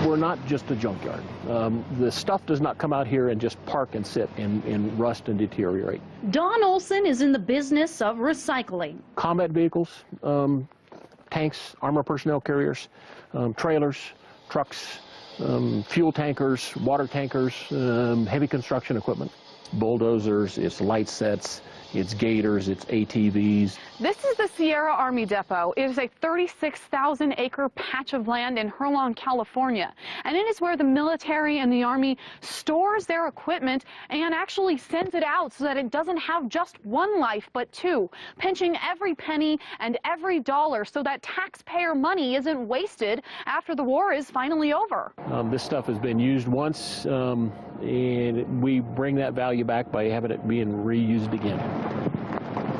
we're not just a junkyard. The stuff does not come out here and just park and sit and rust and deteriorate. Don Olson is in the business of recycling. Combat vehicles, tanks, armor personnel carriers, trailers, trucks, fuel tankers, water tankers, heavy construction equipment, bulldozers, it's light sets, it's gators, it's ATVs. This is the Sierra Army Depot. It is a 36,000-acre patch of land in Herlong, California. And it is where the military and the Army stores their equipment and actually sends it out so that it doesn't have just one life, but two, pinching every penny and every dollar so that taxpayer money isn't wasted after the war is finally over. This stuff has been used once, and we bring that value back by having it being reused again.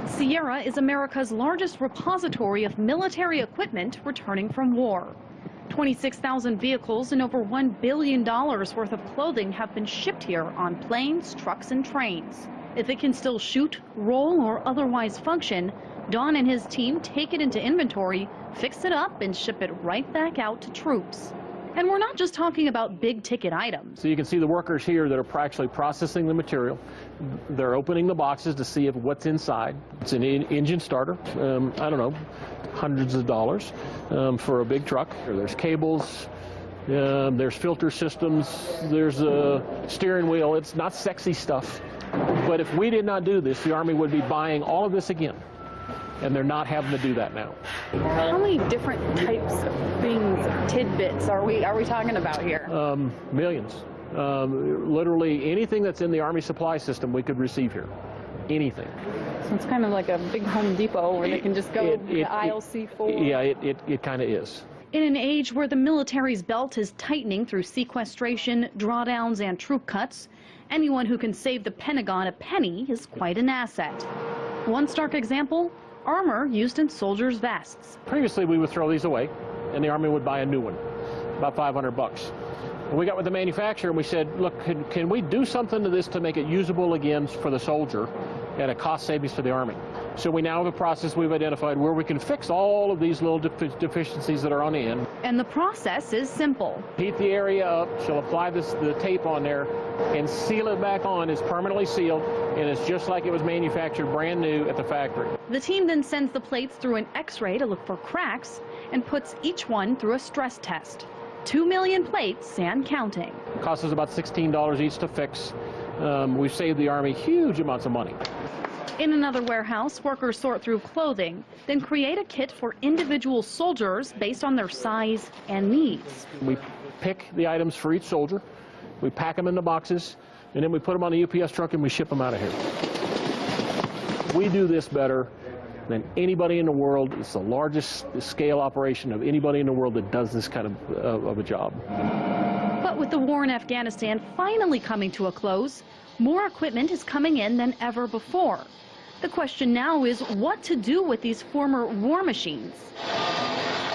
Sierra is America's largest repository of military equipment returning from war. 26,000 vehicles and over $1 billion worth of clothing have been shipped here on planes, trucks, and trains. If it can still shoot, roll, or otherwise function, Don and his team take it into inventory, fix it up, and ship it right back out to troops. And we're not just talking about big-ticket items. So you can see the workers here that are actually processing the material. They're opening the boxes to see if what's inside. It's an engine starter, I don't know, hundreds of dollars for a big truck. There's cables, there's filter systems, there's a steering wheel. It's not sexy stuff. But if we did not do this, the Army would be buying all of this again. And they're not having to do that now. How many different types of things, tidbits, are we talking about here? Millions. Literally anything that's in the Army supply system we could receive here. Anything. So it's kind of like a big Home Depot where they can just go to aisle C4. Yeah, it kind of is. In an age where the military's belt is tightening through sequestration, drawdowns, and troop cuts, anyone who can save the Pentagon a penny is quite an asset. One stark example, armor used in soldiers' vests. Previously, we would throw these away, and the Army would buy a new one, about $500. And we got with the manufacturer, and we said, look, can we do something to this to make it usable again for the soldier at a cost savings for the Army? So we now have a process we've identified where we can fix all of these little deficiencies that are on the end. And the process is simple. Heat the area up, she'll apply the tape on there, and seal it back on. It's permanently sealed, and it's just like it was manufactured brand new at the factory. The team then sends the plates through an X-ray to look for cracks and puts each one through a stress test. 2 million plates and counting. It costs us about $16 each to fix. We've saved the Army huge amounts of money. In another warehouse, workers sort through clothing, then create a kit for individual soldiers based on their size and needs. We pick the items for each soldier, we pack them into boxes, and then we put them on a UPS truck and we ship them out of here. We do this better than anybody in the world. It's the largest scale operation of anybody in the world that does this kind of a job. But with the war in Afghanistan finally coming to a close, more equipment is coming in than ever before. The question now is what to do with these former war machines.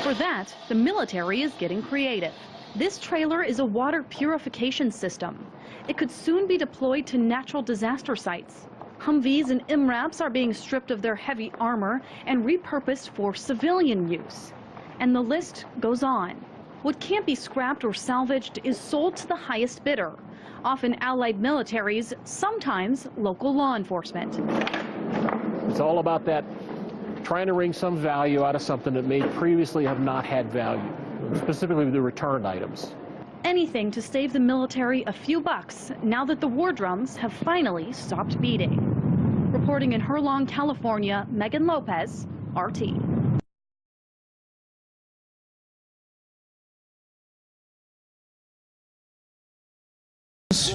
For that, the military is getting creative. This trailer is a water purification system. It could soon be deployed to natural disaster sites. Humvees and MRAPs are being stripped of their heavy armor and repurposed for civilian use. And the list goes on. What can't be scrapped or salvaged is sold to the highest bidder, often allied militaries, sometimes local law enforcement. It's all about that, trying to wring some value out of something that may previously have not had value, specifically the returned items. Anything to save the military a few bucks now that the war drums have finally stopped beating. Reporting in Herlong, California, Megan Lopez, RT.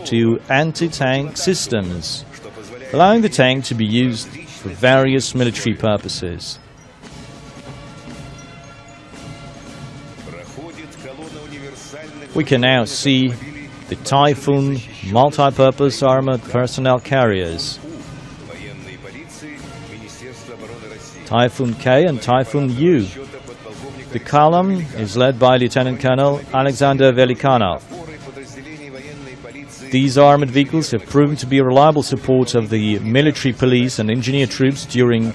To anti-tank systems, allowing the tank to be used for various military purposes. We can now see the Typhoon multi-purpose armored personnel carriers, Typhoon K and Typhoon U. The column is led by Lieutenant Colonel Alexander Velikanov. These armored vehicles have proven to be a reliable support of the military police and engineer troops during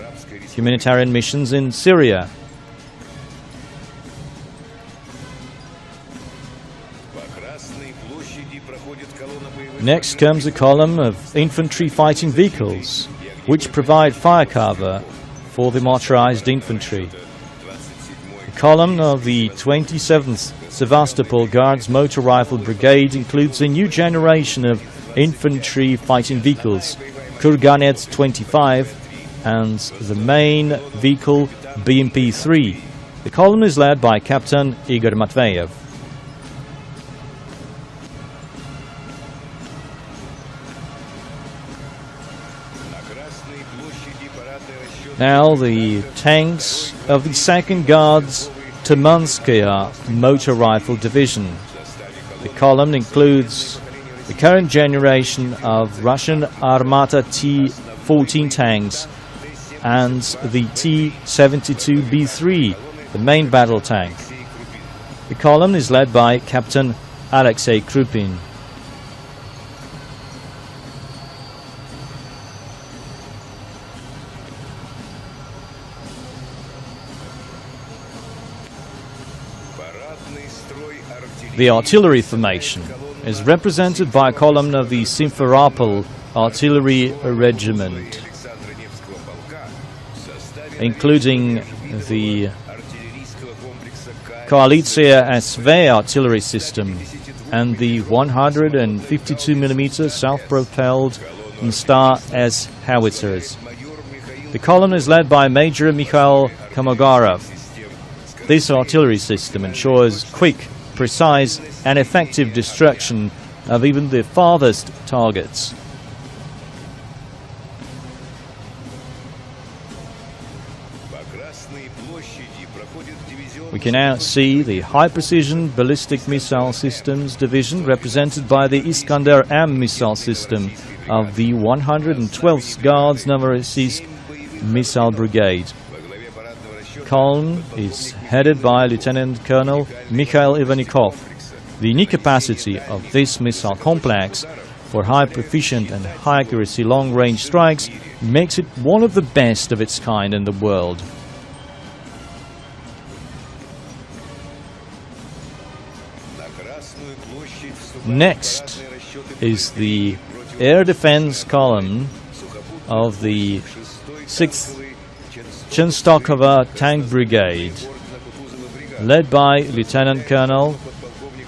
humanitarian missions in Syria. Next comes a column of infantry fighting vehicles, which provide fire cover for the motorized infantry. The column of the 27th Sevastopol Guards Motor Rifle Brigade includes a new generation of infantry fighting vehicles, Kurganets 25 and the main vehicle BMP-3. The column is led by Captain Igor Matveyev. Now the tanks of the 2nd Guards Tamanskaya Motor Rifle Division. The column includes the current generation of Russian Armata T-14 tanks and the T-72B3, the main battle tank. The column is led by Captain Alexei Krupin. The artillery formation is represented by a column of the Simferopol Artillery Regiment, including the Koalitsiya SV artillery system and the 152mm self-propelled Star S howitzers. The column is led by Major Mikhail Komogarov. This artillery system ensures quick, precise and effective destruction of even the farthest targets. We can now see the high-precision ballistic missile systems division represented by the Iskander-M missile system of the 112th Guards Novorossiysk Missile Brigade. Column is headed by Lieutenant Colonel Mikhail Ivanikov. The unique capacity of this missile complex for high proficient and high accuracy long-range strikes makes it one of the best of its kind in the world. Next is the air defense column of the 6th Chenstokova Tank Brigade, led by Lieutenant Colonel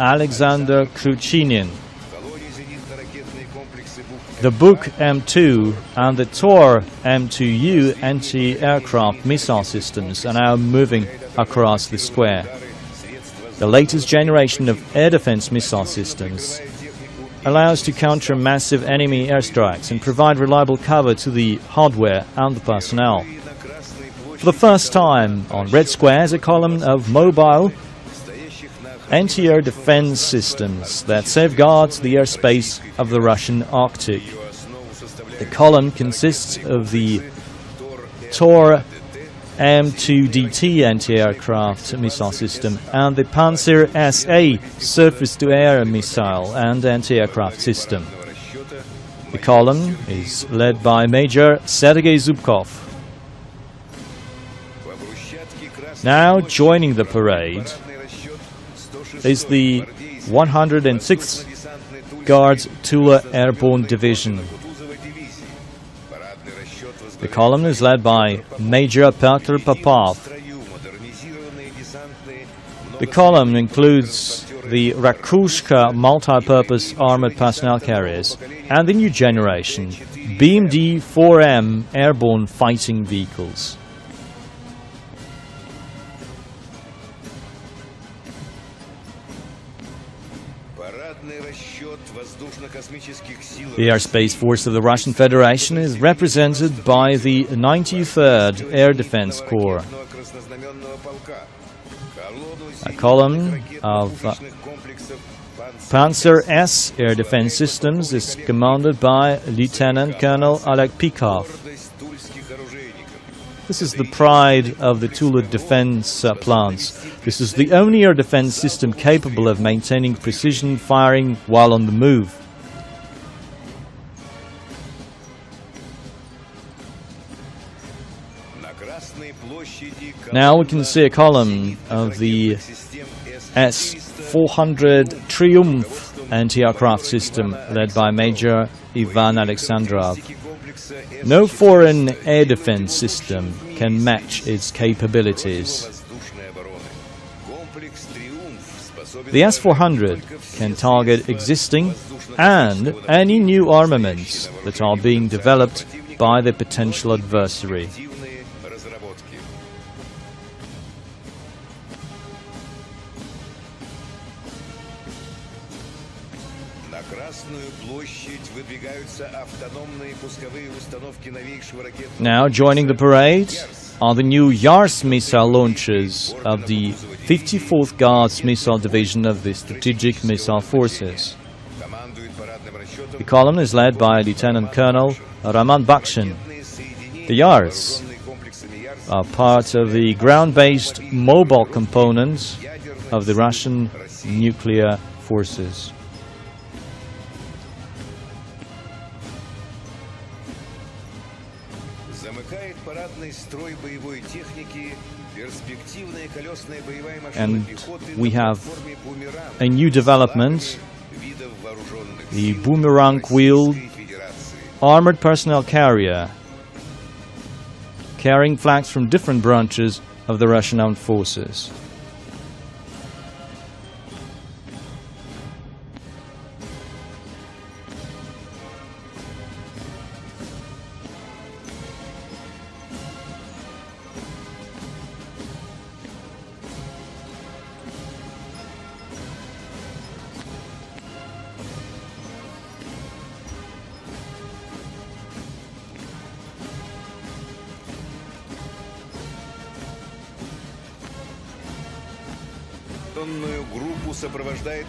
Alexander Kruchinin. The Buk M2 and the Tor M2U anti-aircraft missile systems are now moving across the square. The latest generation of air defense missile systems allows to counter massive enemy airstrikes and provide reliable cover to the hardware and the personnel. For the first time on Red Square is a column of mobile anti-air defense systems that safeguards the airspace of the Russian Arctic. The column consists of the Tor M2DT anti-aircraft missile system and the Panzer SA surface-to-air missile and anti-aircraft system. The column is led by Major Sergei Zubkov. Now joining the parade is the 106th Guards Tula Airborne Division. The column is led by Major Petr Popov. The column includes the Rakushka multi-purpose armored personnel carriers and the new generation BMD-4M airborne fighting vehicles. The airspace force of the Russian Federation is represented by the 93rd Air Defense Corps. A column of Panzer S air defense systems is commanded by Lieutenant Colonel Oleg Pikov. This is the pride of the Tula defense plants. This is the only air defense system capable of maintaining precision firing while on the move. Now we can see a column of the S-400 Triumph anti-aircraft system led by Major Ivan Alexandrov. No foreign air defense system can match its capabilities. The S-400 can target existing and any new armaments that are being developed by the potential adversary. Now joining the parade are the new LARS missile launchers of the 54th Guards Missile Division of the Strategic Missile Forces. The column is led by Lieutenant Colonel Raman Bakshin. The LARS are part of the ground-based mobile components of the Russian nuclear forces. And we have a new development, the boomerang-wheeled armored personnel carrier, carrying flags from different branches of the Russian armed forces.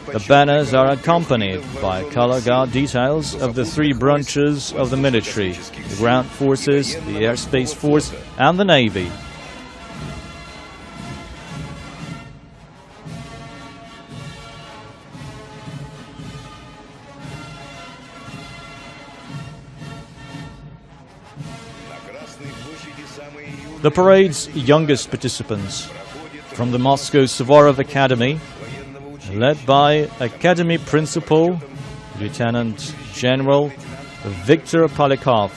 The banners are accompanied by color guard details of the three branches of the military: the ground forces, the airspace force, and the navy. The parade's youngest participants, from the Moscow Suvorov Academy, led by Academy Principal, Lieutenant General Viktor Polikov.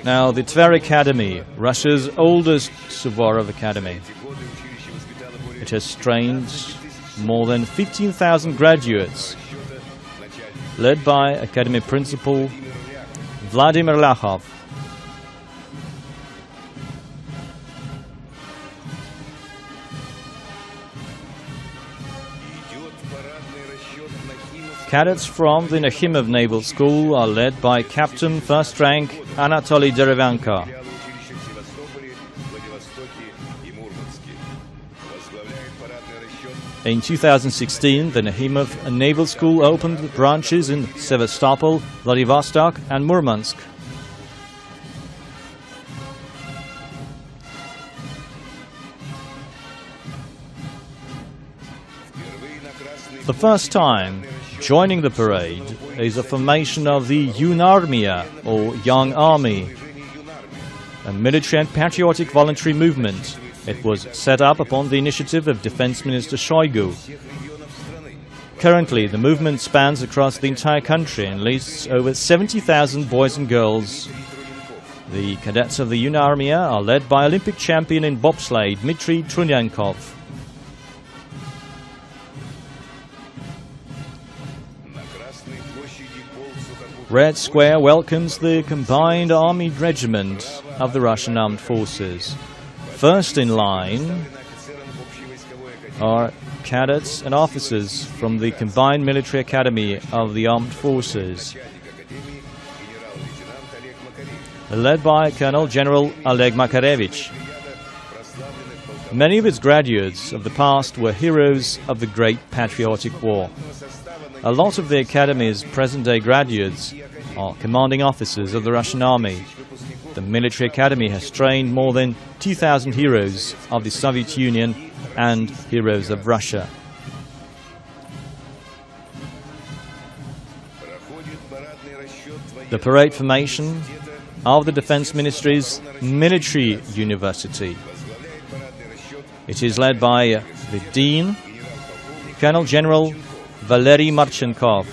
Now, the Tver Academy, Russia's oldest Suvorov Academy. It has trained more than 15,000 graduates, led by Academy Principal Vladimir Lakhov. Cadets from the Nakhimov Naval School are led by Captain First Rank Anatoly Derevanko. In 2016, the Nakhimov Naval School opened branches in Sevastopol, Vladivostok and Murmansk. The first time joining the parade is a formation of the Yunarmia, or Young Army, a military and patriotic voluntary movement. It was set up upon the initiative of Defense Minister Shoigu. Currently, the movement spans across the entire country and lists over 70,000 boys and girls. The cadets of the Yunarmia are led by Olympic champion in bobsleigh Dmitry Trunyankov. Red Square welcomes the Combined Army Regiment of the Russian Armed Forces. First in line are cadets and officers from the Combined Military Academy of the Armed Forces, led by Colonel General Oleg Makarevich. Many of its graduates of the past were heroes of the Great Patriotic War. A lot of the Academy's present-day graduates are commanding officers of the Russian Army. The military academy has trained more than 2,000 heroes of the Soviet Union and Heroes of Russia. The parade formation of the Defense Ministry's Military University. It is led by the Dean, Colonel General Valery Marchenkov.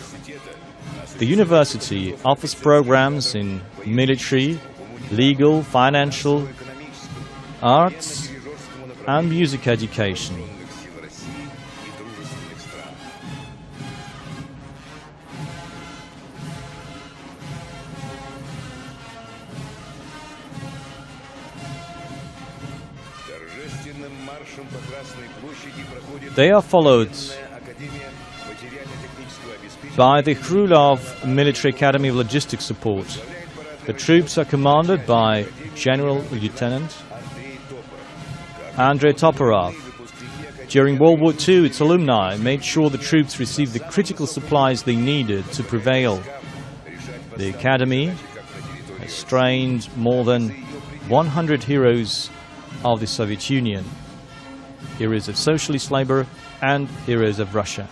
The university offers programs in military, legal, financial, arts, and music education. They are followed by the Krylov Military Academy of Logistics Support. The troops are commanded by General Lieutenant Andrei Toporov. During World War II, its alumni made sure the troops received the critical supplies they needed to prevail. The Academy has trained more than 100 heroes of the Soviet Union, heroes of socialist labor, and heroes of Russia.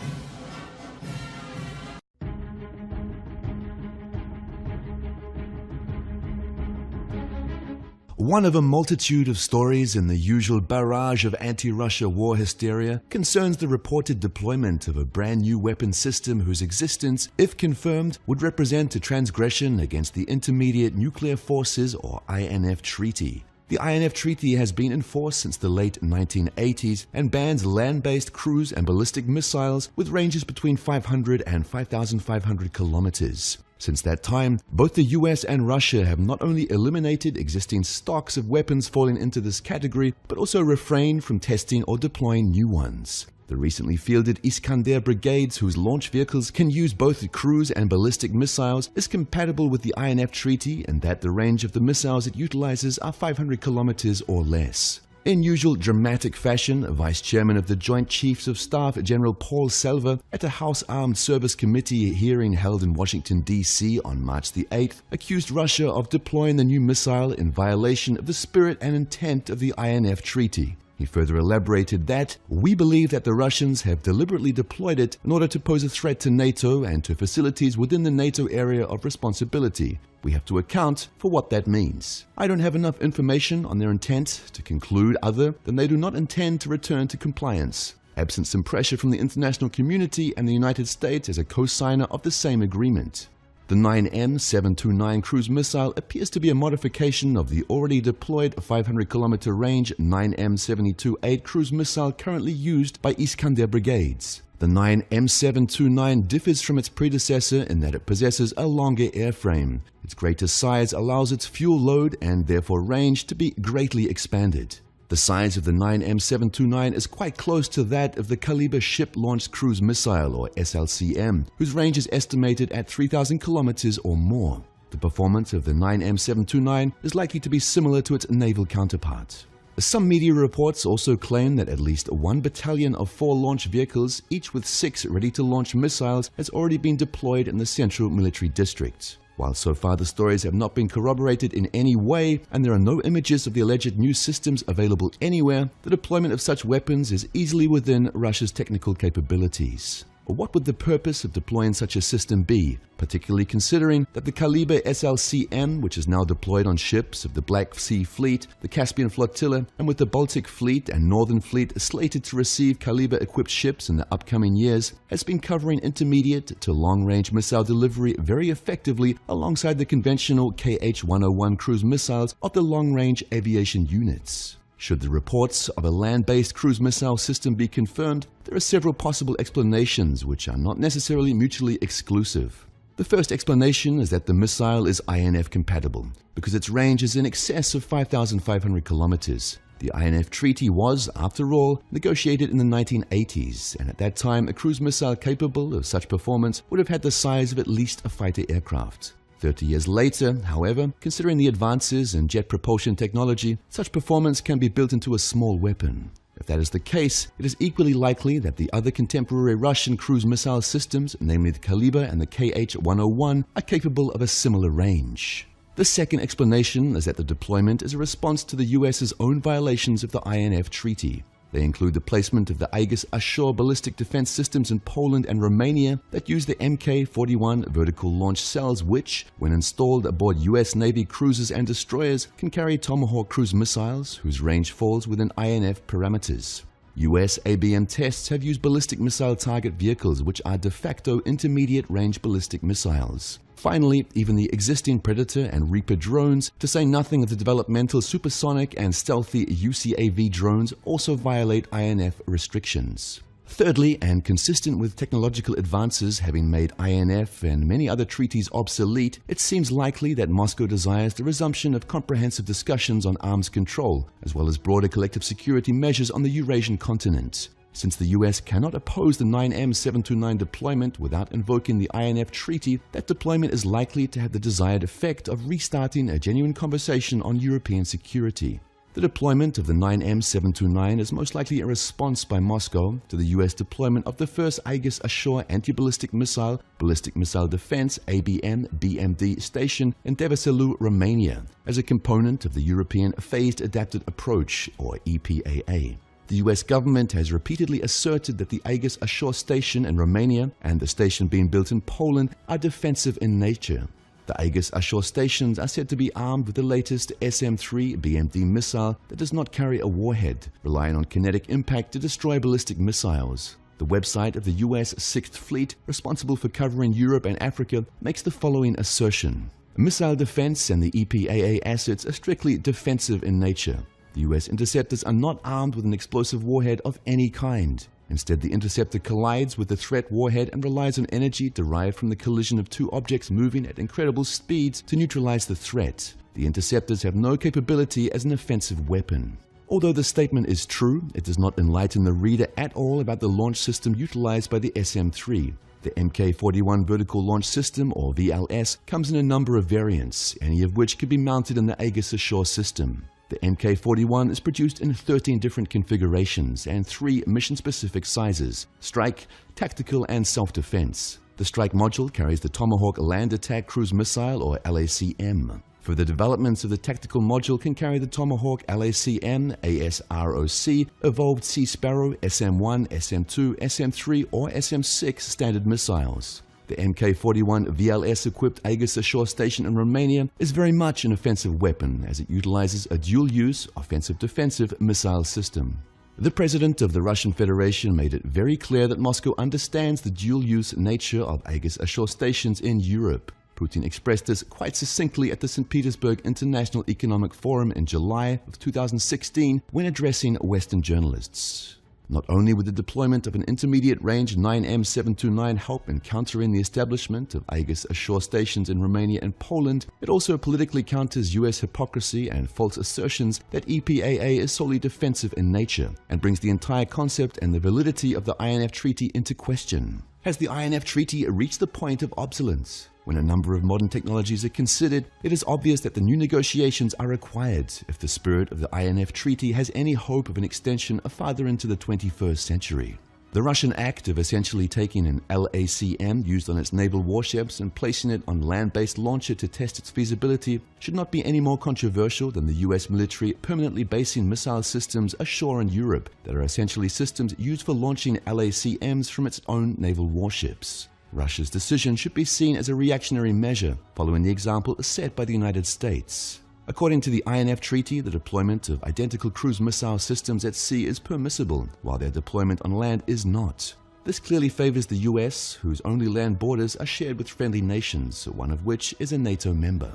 One of a multitude of stories in the usual barrage of anti-Russia war hysteria concerns the reported deployment of a brand new weapon system whose existence, if confirmed, would represent a transgression against the Intermediate Nuclear Forces or INF Treaty. The INF Treaty has been in force since the late 1980s and bans land-based cruise and ballistic missiles with ranges between 500 and 5,500 kilometers. Since that time, both the US and Russia have not only eliminated existing stocks of weapons falling into this category, but also refrained from testing or deploying new ones. The recently fielded Iskander brigades, whose launch vehicles can use both cruise and ballistic missiles, is compatible with the INF Treaty in that the range of the missiles it utilizes are 500 kilometers or less. In usual dramatic fashion, Vice Chairman of the Joint Chiefs of Staff, General Paul Selva, at a House Armed Service Committee hearing held in Washington, D.C. on March the 8th, accused Russia of deploying the new missile in violation of the spirit and intent of the INF Treaty. He further elaborated that, "We believe that the Russians have deliberately deployed it in order to pose a threat to NATO and to facilities within the NATO area of responsibility. We have to account for what that means. I don't have enough information on their intent to conclude other than they do not intend to return to compliance, absent some pressure from the international community and the United States as a co-signer of the same agreement." The 9M729 cruise missile appears to be a modification of the already deployed 500-kilometer range 9M728 cruise missile currently used by Iskander brigades. The 9M729 differs from its predecessor in that it possesses a longer airframe. Its greater size allows its fuel load and therefore range to be greatly expanded. The size of the 9M729 is quite close to that of the Kaliber Ship-Launched Cruise Missile, or SLCM, whose range is estimated at 3,000 kilometers or more. The performance of the 9M729 is likely to be similar to its naval counterpart. Some media reports also claim that at least one battalion of 4 launch vehicles, each with 6 ready-to-launch missiles, has already been deployed in the Central Military District. While so far the stories have not been corroborated in any way, and there are no images of the alleged new systems available anywhere, the deployment of such weapons is easily within Russia's technical capabilities. What would the purpose of deploying such a system be, particularly considering that the Kaliber SLCM, which is now deployed on ships of the Black Sea Fleet, the Caspian Flotilla, and with the Baltic Fleet and Northern Fleet slated to receive Kaliber-equipped ships in the upcoming years, has been covering intermediate to long-range missile delivery very effectively alongside the conventional KH-101 cruise missiles of the long-range aviation units. Should the reports of a land-based cruise missile system be confirmed, there are several possible explanations which are not necessarily mutually exclusive. The first explanation is that the missile is INF compatible, because its range is in excess of 5,500 kilometers. The INF Treaty was, after all, negotiated in the 1980s, and at that time a cruise missile capable of such performance would have had the size of at least a fighter aircraft. 30 years later, however, considering the advances in jet propulsion technology, such performance can be built into a small weapon. If that is the case, it is equally likely that the other contemporary Russian cruise missile systems, namely the Kaliber and the KH-101, are capable of a similar range. The second explanation is that the deployment is a response to the US's own violations of the INF Treaty. They include the placement of the Aegis Ashore ballistic defense systems in Poland and Romania that use the Mk-41 vertical launch cells which, when installed aboard US Navy cruisers and destroyers, can carry Tomahawk cruise missiles whose range falls within INF parameters. US ABM tests have used ballistic missile target vehicles which are de facto intermediate-range ballistic missiles. Finally, even the existing Predator and Reaper drones, to say nothing of the developmental supersonic and stealthy UCAV drones, also violate INF restrictions. Thirdly, and consistent with technological advances having made INF and many other treaties obsolete, it seems likely that Moscow desires the resumption of comprehensive discussions on arms control, as well as broader collective security measures on the Eurasian continent. Since the US cannot oppose the 9M729 deployment without invoking the INF Treaty, that deployment is likely to have the desired effect of restarting a genuine conversation on European security. The deployment of the 9M729 is most likely a response by Moscow to the US deployment of the first Aegis Ashore anti-ballistic missile, ballistic missile defense ABM BMD station in Deveselu, Romania, as a component of the European Phased Adapted Approach, or EPAA. The US government has repeatedly asserted that the Aegis Ashore station in Romania and the station being built in Poland are defensive in nature. The Aegis Ashore stations are said to be armed with the latest SM-3 BMD missile that does not carry a warhead, relying on kinetic impact to destroy ballistic missiles. The website of the US 6th Fleet, responsible for covering Europe and Africa, makes the following assertion. Missile defense and the EPAA assets are strictly defensive in nature. The US interceptors are not armed with an explosive warhead of any kind. Instead, the interceptor collides with the threat warhead and relies on energy derived from the collision of two objects moving at incredible speeds to neutralize the threat. The interceptors have no capability as an offensive weapon. Although the statement is true, it does not enlighten the reader at all about the launch system utilized by the SM-3. The Mk-41 Vertical Launch System, or VLS, comes in a number of variants, any of which can be mounted in the Aegis Ashore system. The Mk-41 is produced in 13 different configurations and 3 mission-specific sizes: strike, tactical, and self-defense. The strike module carries the Tomahawk Land Attack Cruise Missile, or LACM. Further developments of the tactical module can carry the Tomahawk LACM, ASROC, Evolved Sea Sparrow, SM-1, SM-2, SM-3, or SM-6 standard missiles. The Mk-41 VLS-equipped Aegis Ashore station in Romania is very much an offensive weapon as it utilizes a dual-use, offensive-defensive missile system. The President of the Russian Federation made it very clear that Moscow understands the dual-use nature of Aegis Ashore stations in Europe. Putin expressed this quite succinctly at the St. Petersburg International Economic Forum in July of 2016 when addressing Western journalists. Not only would the deployment of an intermediate-range 9M729 help in countering the establishment of Aegis Ashore stations in Romania and Poland, it also politically counters US hypocrisy and false assertions that EPAA is solely defensive in nature, and brings the entire concept and the validity of the INF Treaty into question. Has the INF Treaty reached the point of obsolescence? When a number of modern technologies are considered, it is obvious that the new negotiations are required if the spirit of the INF Treaty has any hope of an extension farther into the 21st century. The Russian act of essentially taking an LACM used on its naval warships and placing it on land-based launcher to test its feasibility should not be any more controversial than the US military permanently basing missile systems ashore in Europe that are essentially systems used for launching LACMs from its own naval warships. Russia's decision should be seen as a reactionary measure, following the example set by the United States. According to the INF Treaty, the deployment of identical cruise missile systems at sea is permissible, while their deployment on land is not. This clearly favors the US, whose only land borders are shared with friendly nations, one of which is a NATO member.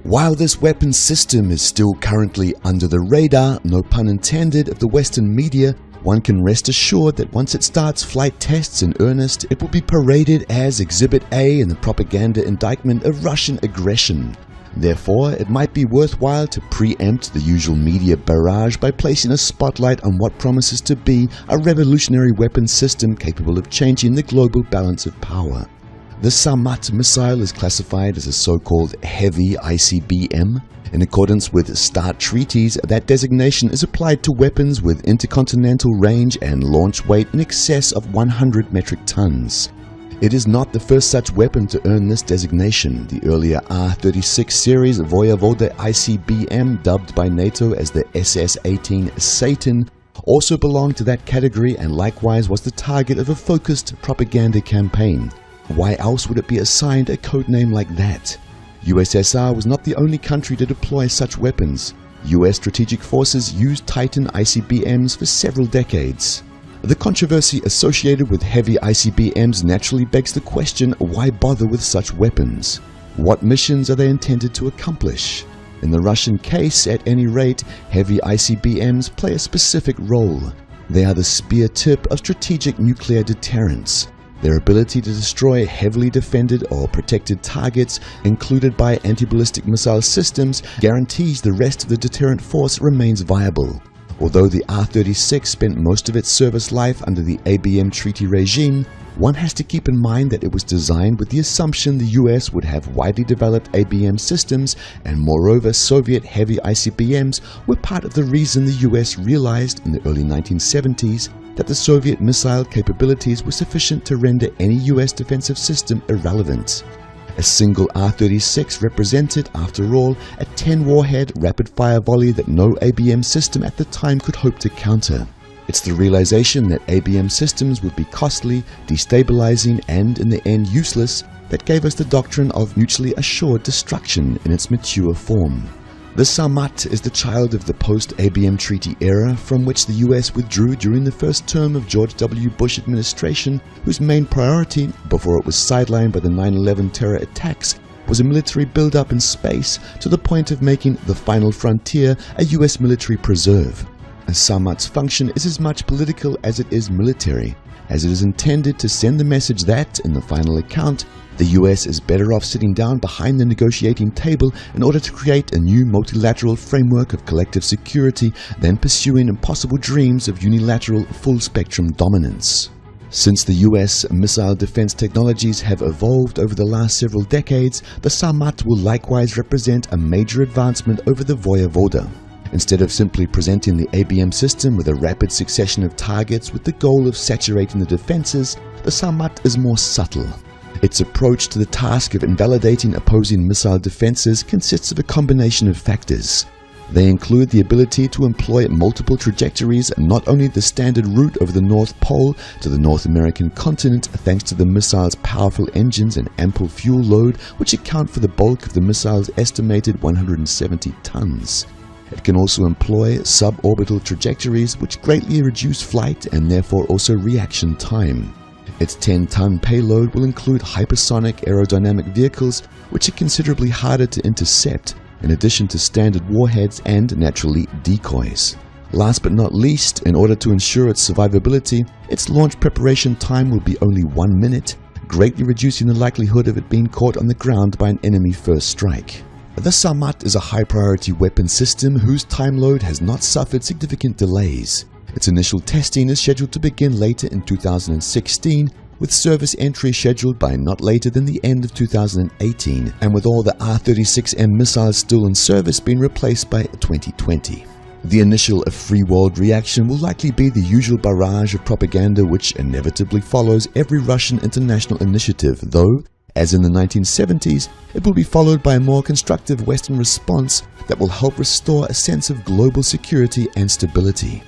While this weapon system is still currently under the radar, no pun intended, of the Western media, one can rest assured that once it starts flight tests in earnest, it will be paraded as Exhibit A in the propaganda indictment of Russian aggression. Therefore, it might be worthwhile to preempt the usual media barrage by placing a spotlight on what promises to be a revolutionary weapon system capable of changing the global balance of power. The Sarmat missile is classified as a so-called heavy ICBM. In accordance with START treaties, that designation is applied to weapons with intercontinental range and launch weight in excess of 100 metric tons. It is not the first such weapon to earn this designation. The earlier R-36 series Voyevoda ICBM, dubbed by NATO as the SS-18 Satan, also belonged to that category and likewise was the target of a focused propaganda campaign. Why else would it be assigned a codename like that? USSR was not the only country to deploy such weapons. US strategic forces used Titan ICBMs for several decades. The controversy associated with heavy ICBMs naturally begs the question, why bother with such weapons? What missions are they intended to accomplish? In the Russian case, at any rate, heavy ICBMs play a specific role. They are the spear tip of strategic nuclear deterrence. Their ability to destroy heavily defended or protected targets, included by anti-ballistic missile systems, guarantees the rest of the deterrent force remains viable. Although the R-36 spent most of its service life under the ABM treaty regime, one has to keep in mind that it was designed with the assumption the US would have widely developed ABM systems, and moreover Soviet heavy ICBMs were part of the reason the US realized in the early 1970s that the Soviet missile capabilities were sufficient to render any US defensive system irrelevant. A single R-36 represented, after all, a 10-warhead rapid-fire volley that no ABM system at the time could hope to counter. It's the realization that ABM systems would be costly, destabilizing, and in the end useless that gave us the doctrine of mutually assured destruction in its mature form. The Sarmat is the child of the post-ABM treaty era from which the US withdrew during the first term of George W. Bush administration, whose main priority, before it was sidelined by the 9/11 terror attacks, was a military build-up in space to the point of making the final frontier a US military preserve. A Sarmat's function is as much political as it is military, as it is intended to send the message that, in the final account, the US is better off sitting down behind the negotiating table in order to create a new multilateral framework of collective security than pursuing impossible dreams of unilateral full-spectrum dominance. Since the US missile defense technologies have evolved over the last several decades, the Sarmat will likewise represent a major advancement over the Voyevoda. Instead of simply presenting the ABM system with a rapid succession of targets with the goal of saturating the defenses, the Sarmat is more subtle. Its approach to the task of invalidating opposing missile defenses consists of a combination of factors. They include the ability to employ multiple trajectories, not only the standard route over the North Pole to the North American continent thanks to the missile's powerful engines and ample fuel load, which account for the bulk of the missile's estimated 170 tons. It can also employ suborbital trajectories which greatly reduce flight and therefore also reaction time. Its 10-ton payload will include hypersonic aerodynamic vehicles which are considerably harder to intercept, in addition to standard warheads and, naturally, decoys. Last but not least, in order to ensure its survivability, its launch preparation time will be only 1 minute, greatly reducing the likelihood of it being caught on the ground by an enemy first strike. The Sarmat is a high-priority weapon system whose time load has not suffered significant delays. Its initial testing is scheduled to begin later in 2016, with service entry scheduled by not later than the end of 2018, and with all the R-36M missiles still in service being replaced by 2020. The initial free world reaction will likely be the usual barrage of propaganda which inevitably follows every Russian international initiative, though, as in the 1970s, it will be followed by a more constructive Western response that will help restore a sense of global security and stability.